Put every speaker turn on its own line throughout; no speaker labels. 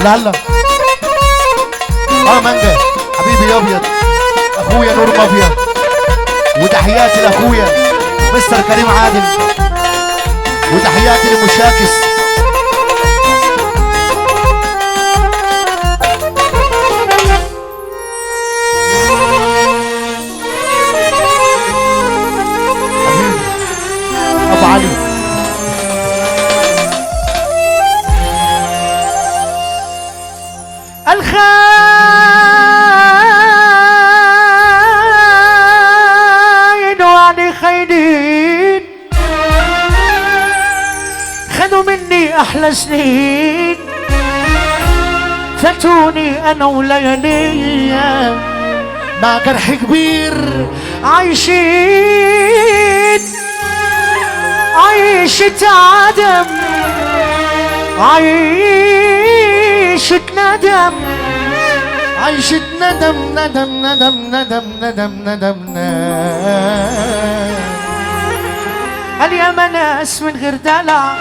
لا لا مانجا حبيبي يا ابيض، اخويا نور مافيا، وتحياتي لاخويا مستر كريم عادل، وتحياتي لمشاكس. حبيبي ابو علي. الخاين وعني خاينين، خدوا مني احلى سنين، فاتوني انا ولياليا مع جرح كبير، عايشين عيشة عدم، عيشة ندم، عيشة ندم ندم ندم ندم ندم ندم هل يا ناس من غير دلع،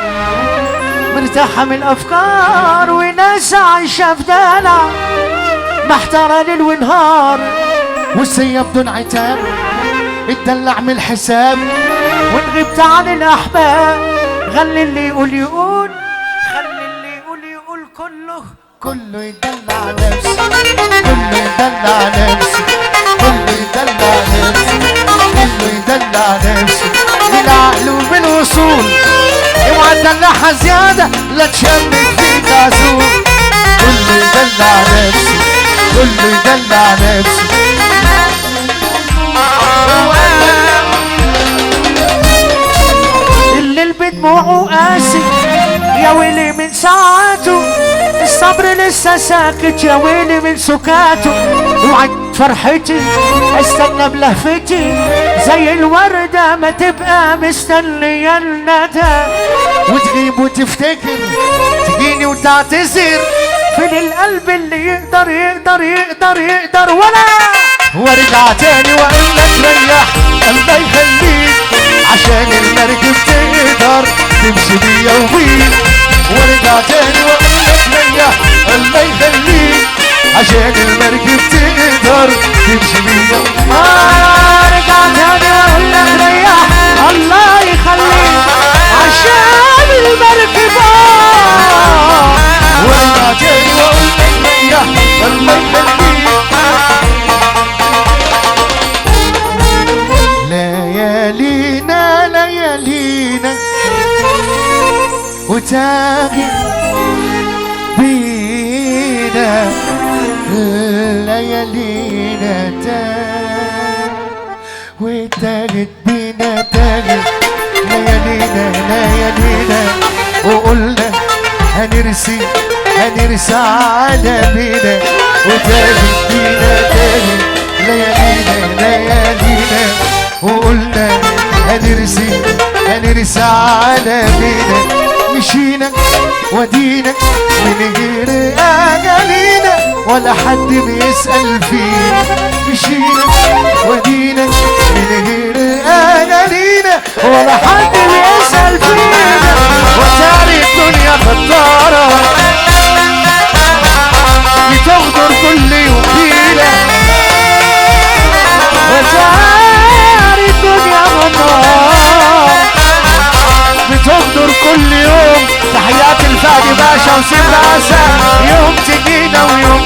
مرتاحة من الأفكار، وناس عايشة في دلع، محتارة ليل ونهار، والسيا بدون عتاب، اتدلع من الحساب، وإن غبت عن الأحباب، خلي اللي يقول يقول، خلي اللي يقول يقول، كله يدلع نفسه، كله يدلع نفسه، كله يدلع نفسه، كله يدلع نفسه، بالعقل وبالوصول، اوعى تدلعها زيادة لا تشمك فيك عسول، كله يدلع نفسه، كله يدلع نفسه. الليل بدموعه قاسي يا ويلي من ساعاته، الصبر لسه ساكت يا ويلي من سكاته، وعد فرحتي استنى بلهفتي، زي الوردة ما تبقى مستنية الندى، وتغيب وتفتكر تجيني وتعتذر، فين القلب اللي يقدر يقدر يقدر يقدر وارجع تاني واقول لك ريح الله يخليك، عشان المركب تقدر تمشي بيا وبيك، وارجع تاني واقول لك ريح الله يخليك، عشان المركب تقدر تمشي بيا ارجع تاني واقول لك ريح الله يخليك، عشان المركب وارجع تاني واقول لك ريح الله يخليك. ليالينا ليالينا وتاغي بينا، ليالينا تاغي وتاغت بينا، تاغي ليالينا ليالينا، وقلنا هنرسي على بينا، وتاغت بينا تاغي ليالينا ليالينا، وقلنا هنرسي على بينا، مشينا ودينا من غير اجالينا ولا حد بيسأل فينا، مشينا ودينا من غير اجالينا ولا حد بيسأل فينا، وتاري الدنيا غدارة بتغدر كل يوم فينا، وتاري الدنيا غدارة بتغدر كل يوم. تحيات الفادي باشا وسيب راسه، يوم تجينا ويوم